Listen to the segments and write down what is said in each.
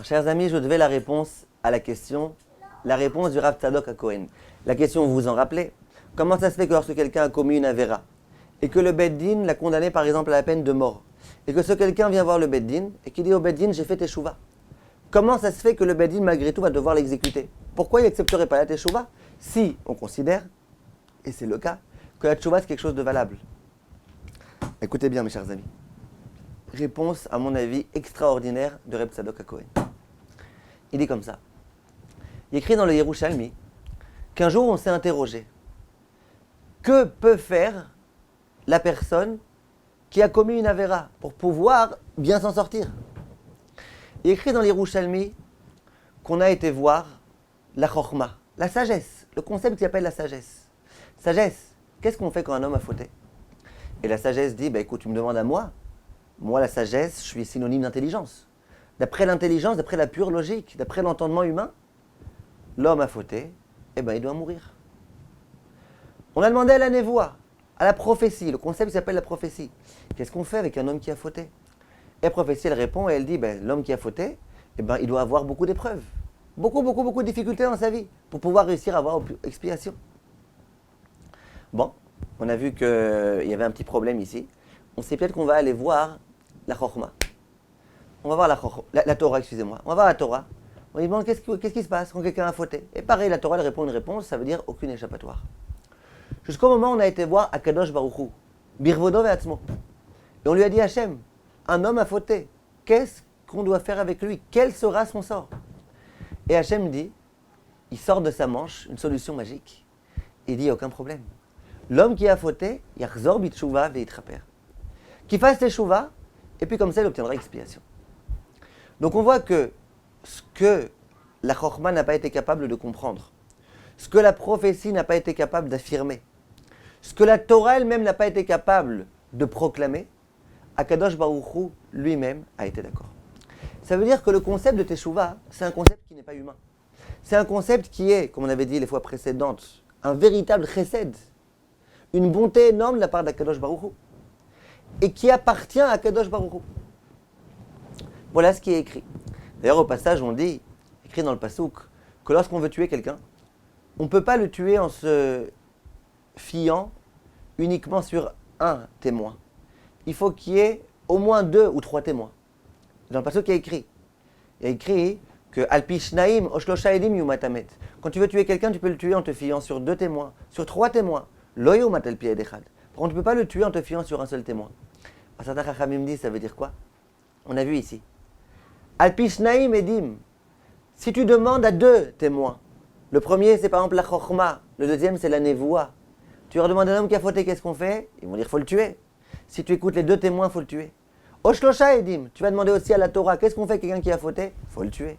Chers amis, je devais la réponse à la question, la réponse du Rav Tzadok HaKohen. La question, vous vous en rappelez? Comment ça se fait que lorsque quelqu'un a commis une avéra et que le Beth Din l'a condamné par exemple à la peine de mort et que ce quelqu'un vient voir le Beth Din et qui dit au Beth Din, j'ai fait teshuva. Comment ça se fait que le Beth Din malgré tout va devoir l'exécuter? Pourquoi il n'accepterait pas la teshuva si on considère, et c'est le cas, que la teshuva c'est quelque chose de valable? Écoutez bien mes chers amis. Réponse à mon avis extraordinaire de Rav Tzadok HaKohen. Il dit comme ça. Il écrit dans le Yerushalmi qu'un jour on s'est interrogé. Que peut faire la personne qui a commis une avéra pour pouvoir bien s'en sortir? Il écrit dans le Yerushalmi qu'on a été voir la chokhma, la sagesse, le concept qui s'appelle la sagesse. Sagesse, qu'est-ce qu'on fait quand un homme a fauté? Et la sagesse dit, écoute, tu me demandes à moi. Moi, la sagesse, je suis synonyme d'intelligence. D'après l'intelligence, d'après la pure logique, d'après l'entendement humain, l'homme a fauté, il doit mourir. On a demandé à la névoie, à la prophétie, le concept qui s'appelle la prophétie. Qu'est-ce qu'on fait avec un homme qui a fauté? Et la prophétie, elle répond et elle dit, l'homme qui a fauté, il doit avoir beaucoup d'épreuves. Beaucoup de difficultés dans sa vie pour pouvoir réussir à avoir expiation. Bon, on a vu qu'il y avait un petit problème ici. On sait peut-être qu'on va aller voir la chokhma. On va voir la Torah, excusez-moi. On va voir la Torah. On lui demande qu'est-ce qui se passe quand quelqu'un a fauté. Et pareil, la Torah elle répond une réponse, ça veut dire aucune échappatoire. Jusqu'au moment où on a été voir Akadosh Baruch Hu, Birvodo ve'atzmo. Et on lui a dit, Hachem, un homme a fauté. Qu'est-ce qu'on doit faire avec lui? Quel sera son sort? Et Hachem dit, il sort de sa manche une solution magique. Il dit, aucun problème. L'homme qui a fauté, yachzor bitshuva ve'itraper. Qu'il fasse teshuva, et puis comme ça, il obtiendra expiation. Donc on voit que ce que la chokhma n'a pas été capable de comprendre, ce que la prophétie n'a pas été capable d'affirmer, ce que la Torah elle-même n'a pas été capable de proclamer, Akadosh Baruch Hu lui-même a été d'accord. Ça veut dire que le concept de teshuva, c'est un concept qui n'est pas humain. C'est un concept qui est, comme on avait dit les fois précédentes, un véritable chesed, une bonté énorme de la part d'Akadosh Baruch Hu, et qui appartient à Akadosh Baruch Hu. Voilà ce qui est écrit. D'ailleurs, au passage, on dit, écrit dans le Passouk, que lorsqu'on veut tuer quelqu'un, on ne peut pas le tuer en se fiant uniquement sur un témoin. Il faut qu'il y ait au moins 2 ou 3 témoins. Dans le Passouk, il y a écrit que Alpi Shnaim Oshlosha Edim Yumatamet. Quand tu veux tuer quelqu'un, tu peux le tuer en te fiant sur 2 témoins, sur 3 témoins. Lo yumat al pi echad. Par contre, tu ne peux pas le tuer en te fiant sur un seul témoin. Asata Chachamim dit, ça veut dire quoi? On a vu ici. Alpi Shnaim Edim. Si tu demandes à 2 témoins, le premier c'est par exemple la chokhma, le deuxième c'est la nevoua. Tu leur demandes à un homme qui a fauté, qu'est-ce qu'on fait? Ils vont dire, faut le tuer. Si tu écoutes les 2 témoins, faut le tuer. Oshlosha Edim. Tu vas demander aussi à la Torah, qu'est-ce qu'on fait avec quelqu'un qui a fauté? Faut le tuer.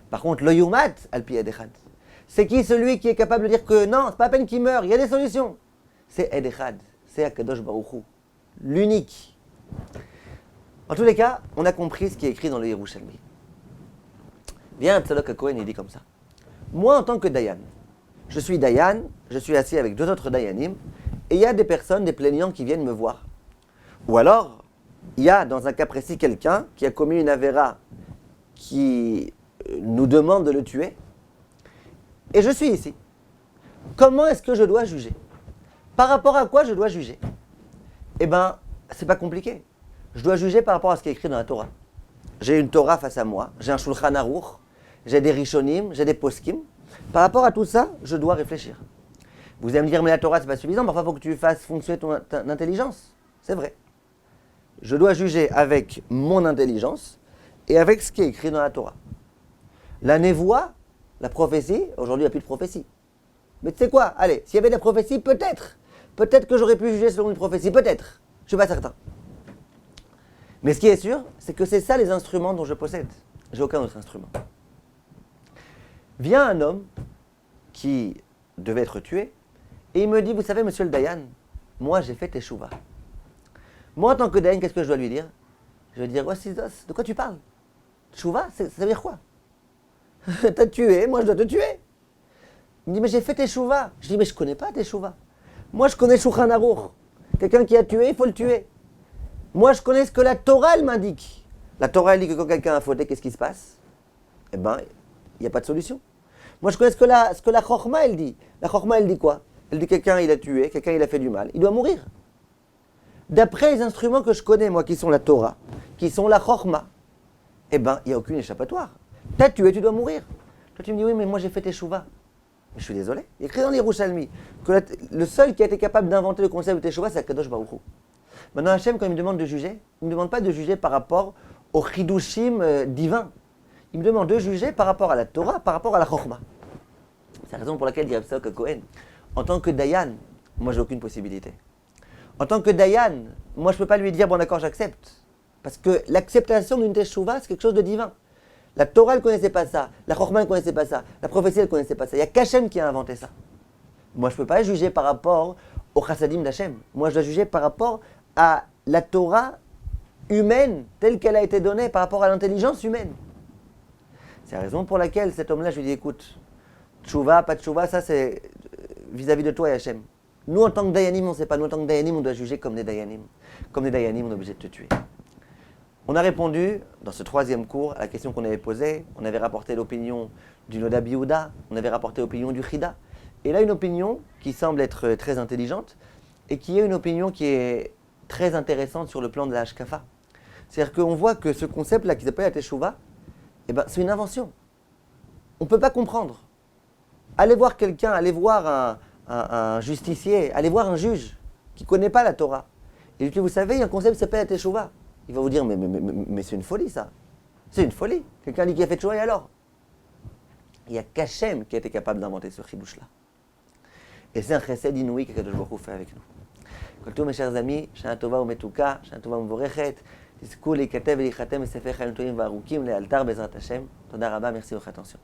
Par contre, lo yumat al pi echad. C'est qui celui qui est capable de dire que non, c'est pas à peine qu'il meurt, il y a des solutions? C'est Ed Echad, c'est Akadosh Baruch Hu, l'unique. En tous les cas, on a compris ce qui est écrit dans le Yerushalmi. Viens un Tzadok HaKohen, il dit comme ça. Moi, en tant que Dayan, je suis Dayan, je suis assis avec 2 autres Dayanim, et il y a des personnes, des plaignants qui viennent me voir. Ou alors, il y a dans un cas précis quelqu'un qui a commis une avéra qui nous demande de le tuer, et je suis ici. Comment est-ce que je dois juger? Par rapport à quoi je dois juger? C'est pas compliqué. Je dois juger par rapport à ce qui est écrit dans la Torah. J'ai une Torah face à moi, j'ai un Shulchan Aruch, j'ai des Rishonim, j'ai des Poskim. Par rapport à tout ça, je dois réfléchir. Vous allez me dire, mais la Torah, c'est pas suffisant, parfois il faut que tu fasses fonctionner ton intelligence. C'est vrai. Je dois juger avec mon intelligence et avec ce qui est écrit dans la Torah. La névoie, la prophétie, aujourd'hui il n'y a plus de prophétie. Mais tu sais quoi? Allez, s'il y avait de la prophétie, peut-être que j'aurais pu juger selon une prophétie, peut-être. Je ne suis pas certain. Mais ce qui est sûr, c'est que c'est ça les instruments dont je possède. J'ai aucun autre instrument. Vient un homme qui devait être tué, et il me dit, vous savez, monsieur le Dayan, moi j'ai fait teshuva. Moi en tant que Dayan, qu'est-ce que je dois lui dire? Je vais dire, de quoi tu parles? Teshuva, ça veut dire quoi? T'as tué, moi je dois te tuer. Il me dit, mais j'ai fait teshuva. Je dis, mais je ne connais pas teshuva. Moi je connais Shulchan Aruch. Quelqu'un qui a tué, il faut le tuer. Moi je connais ce que la Torah elle m'indique. La Torah elle dit que quand quelqu'un a fauté, qu'est-ce qui se passe? Eh bien, il n'y a pas de solution. Moi, je connais ce que la Chokhma, elle dit. La Chokhma, elle dit quoi? Elle dit quelqu'un, il a tué, quelqu'un, il a fait du mal. Il doit mourir. D'après les instruments que je connais, moi, qui sont la Torah, qui sont la Chokhma, eh bien, il n'y a aucune échappatoire. Tu as tué, tu dois mourir. Toi, tu me dis, oui, mais moi, j'ai fait teshuva. Mais je suis désolé. Il est écrit dans les Yerushalmi que le seul qui a été capable d'inventer le concept de teshuva, c'est Akadosh Baruch Hu. Maintenant, Hachem, quand il me demande de juger, il ne me demande pas de juger par rapport au chidushim divin. Il me demande de juger par rapport à la Torah, par rapport à la Chokhma. C'est la raison pour laquelle il y a Tzadok à Cohen. En tant que Dayan, moi, j'ai aucune possibilité. En tant que Dayan, moi, je ne peux pas lui dire, bon, d'accord, j'accepte. Parce que l'acceptation d'une teshuva, c'est quelque chose de divin. La Torah, elle ne connaissait pas ça. La Chokhma, elle ne connaissait pas ça. La prophétie, elle ne connaissait pas ça. Il n'y a qu'Hachem qui a inventé ça. Moi, je ne peux pas juger par rapport au chassadim d'Hachem. Moi, je dois juger par rapport à la Torah humaine, telle qu'elle a été donnée, par rapport à l'intelligence humaine. C'est la raison pour laquelle cet homme-là, je lui dis, écoute, tchouva, pas tchouva, ça c'est vis-à-vis de toi et Hachem. Nous, en tant que Dayanim, on ne sait pas. Nous, en tant que Dayanim, on doit juger comme des Dayanim. Comme des Dayanim, on est obligé de te tuer. On a répondu, dans ce troisième cours, à la question qu'on avait posée. On avait rapporté l'opinion du Noda Biouda, on avait rapporté l'opinion du Chida. Et là, une opinion qui semble être très intelligente et qui est une opinion qui est très intéressante sur le plan de la Hashkafa. C'est-à-dire qu'on voit que ce concept-là qui s'appelle la Teshuva, eh ben, c'est une invention. On ne peut pas comprendre. Allez voir quelqu'un, allez voir un justicier, allez voir un juge qui ne connaît pas la Torah. Et lui dit, vous savez, il y a un concept qui s'appelle la Teshuva. Il va vous dire, mais c'est une folie ça. C'est une folie. Quelqu'un dit qu'il a fait Teshuva et alors? Il n'y a qu'Hachem qui a été capable d'inventer ce chidouche-là. Et c'est un chesed inouï qu'Akadosh Baruch Hu fait avec nous. Kol tov, mes chers amis, Shana Tova umetuka, Shana Tova umevorechet, תזכו להיכתב ולהיחתם בספר חיים טובים וארוכים לאלתר בעזרת השם. תודה רבה, merci de votre attention.